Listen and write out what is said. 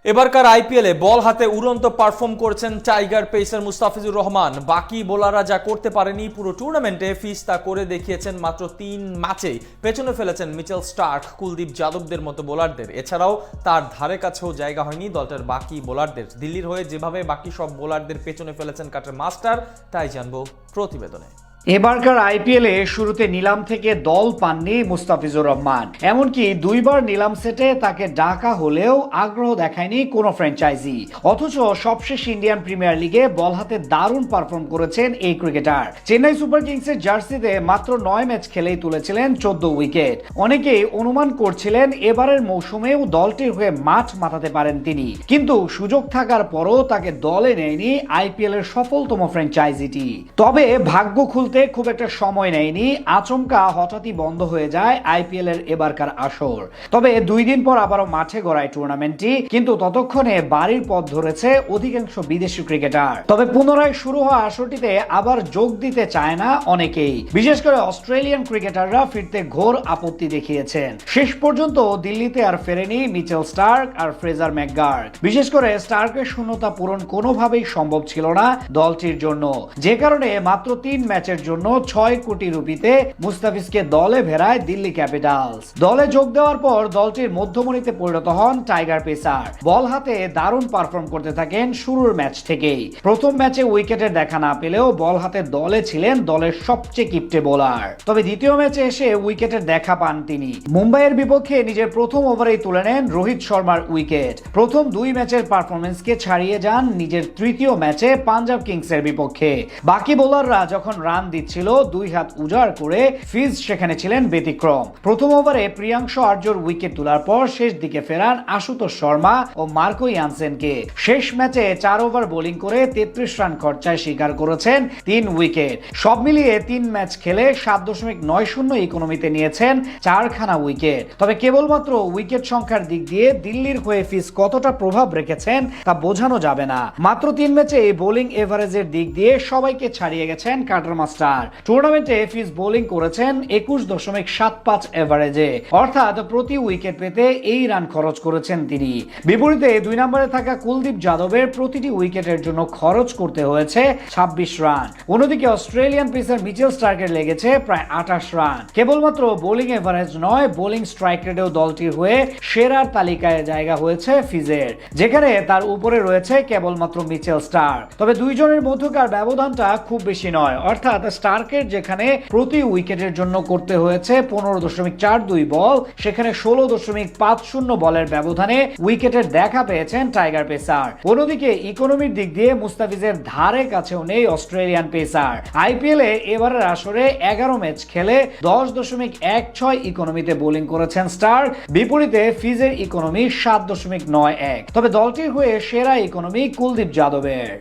এবারকার আইপিএলে বল হাতে উড়ন্ত পারফর্ম করেছেন টাইগার পেসার মুস্তাফিজুর রহমান। বাকি বোলাররা যা করতে পারেনি পুরো টুর্নামেন্টে, ফিজ তা করে দেখিয়েছেন মাত্র 3 ম্যাচেই। পেছনে ফেলেছেন মিচেল স্টার্ক, কুলদীপ যাদবদের মতো বোলারদের। এছাড়াও তার ধারে কাছেও জায়গা হয়নি দলটার বাকি বোলারদের। দিল্লির হয়ে যেভাবে বাকি সব বোলারদের পেছনে ফেলেছেন কাটার মাস্টার, তাই জানবো প্রতিবেদনে। এবারকার আইপিএলে শুরুতে নিলাম থেকে দল পাননি মুস্তাফিজুর রহমান। এমনকি দুইবার নিলাম সেটে তাকে ডাকা হলেও আগ্রহ দেখায়নি কোনো ফ্র্যাঞ্চাইজি। অথচ সবশেষ ইন্ডিয়ান প্রিমিয়ার লিগে বল হাতে দারুণ পারফর্ম করেছেন এই ক্রিকেটার। চেন্নাই সুপার কিংসের জার্সিতে মাত্র 9 ম্যাচ খেলেই তুলেছিলেন 14 উইকেট। অনেকেই অনুমান করছিলেন এবারের মৌসুমেও দলটির হয়ে মাঠ মাতাতে পারেন তিনি, কিন্তু সুযোগ থাকার পরও তাকে দলে নেয়নি আইপিএল এর সফলতম ফ্র্যাঞ্চাইজিটি। তবে ভাগ্য খুলতে খুব একটা সময় নেয়নি, আচমকা হঠাৎই বন্ধ হয়ে যায় আইপিএল এর এবারকার আসর। তবে 2 দিন পর আবারও মাঠে গড়ায় টুর্নামেন্টটি, কিন্তু ততক্ষণে বাড়ির পথ ধরেছে অধিকাংশ বিদেশি ক্রিকেটার। তবে পুনরায় শুরু হওয়া আসরটিতে আবার যোগ দিতে চায় না অনেকেই, বিশেষ করে অস্ট্রেলিয়ান ক্রিকেটাররা ফিরতে ঘোর আপত্তি দেখিয়েছেন। শেষ পর্যন্ত দিল্লিতে আর ফেরেনি মিচেল স্টার্ক আর ফ্রেজার ম্যাকগার্ক। বিশেষ করে স্টার্কের শূন্যতা পূরণ কোনোভাবেই সম্ভব ছিল না দলটির জন্য, যে কারণে মাত্র 3 ম্যাচের জন্য 6 কোটি রুপিতে মুস্তাফিজকে দলে ভেড়ায় দিল্লি ক্যাপিটালস। দলে যোগ দেওয়ার পর দলটির মধ্যমণিতে পরিণত হন টাইগার পেসার। বল হাতে দারুণ পারফর্ম করতে থাকেন শুরুর ম্যাচ থেকেই। প্রথম ম্যাচে উইকেটের দেখা না পেলেও বল হাতে দলে ছিলেন দলের সবচেয়ে কিপ্টে বোলার। তবে দ্বিতীয় ম্যাচে এসে উইকেটের দেখা পান তিনি। মুম্বাইয়ের বিপক্ষে নিজের প্রথম ওভারেই তুলে নেন রোহিত শর্মার উইকেট। প্রথম 2 ম্যাচের পারফরমেন্সকে ছাড়িয়ে যান নিজের তৃতীয় ম্যাচে পাঞ্জাব কিংসের বিপক্ষে। বাকি বোলাররা যখন রান দিচ্ছিল 2 হাত উজাড় করে, ফিজ সেখানে ছিলেন ব্যতিক্রম। প্রথম ওভারে প্রিয়াংশু আর্যর উইকেট তোলার পর শেষ দিকে ফেরান আশুতোষ শর্মা ও মার্কো ইয়ানসেনকে। শেষ ম্যাচে 4 ওভার বোলিং করে 33 রান খরচায় শিকার করেছেন 3 উইকেট। সব মিলিয়ে 3 ম্যাচ খেলে 7.90 ইকোনমিতে নিয়েছেন 4খানা উইকেট। তবে কেবলমাত্র উইকেট সংখ্যার দিক দিয়ে দিল্লির হয়ে ফিজ কতটা প্রভাব রেখেছেন তা বোঝানো যাবে না। মাত্র 3 ম্যাচে বোলিং এভারেজের দিক দিয়ে সবাইকে ছাড়িয়ে গেছেন কাটার মাস্টার। টুর্নামেন্টে ফিজ বোলিং করেছেন 21.75 এভারেজে, অর্থাৎ প্রতি উইকেট পেতে এই রান খরচ করেছেন তিনি। বিপরীতে 2 নম্বরে থাকা কুলদীপ যাদবের প্রতিটি উইকেটের জন্য খরচ করতে হয়েছে 26 রান। অন্যদিকে অস্ট্রেলিয়ান পেসার মিচেল স্টার্কের লেগেছে প্রায় 28 রান। কেবলমাত্র বোলিং এভারেজ নয়, বোলিং স্ট্রাইক রেটেও দলটির হয়ে সেরার তালিকায় জায়গা হয়েছে ফিজের, যেখানে তার উপরে রয়েছে কেবলমাত্র মিচেল স্টার্ক। তবে দুইজনের মধ্যকার ব্যবধানটা খুব বেশি নয়, অর্থাৎ স্টার্কের যেখানে প্রতি উইকেটের জন্য করতে হয়েছে 15.42 বল, সেখানে 16.50 বলের ব্যবধানে উইকেটের দেখা পেয়েছেন টাইগার পেসার। অন্যদিকে ইকোনমির দিক দিয়ে মুস্তাফিজের ধারে কাছেও নেই অস্ট্রেলিয়ান পেসার। আইপিএলে এবারের আসরে 11 ম্যাচ খেলে 10.16 ইকোনমিতে বোলিং করেছেন স্টার্ক, বিপরীতে ফিজের ইকোনমি 7.91। তবে দলটির হয়ে সেরা ইকোনমি কুলদীপ যাদবের।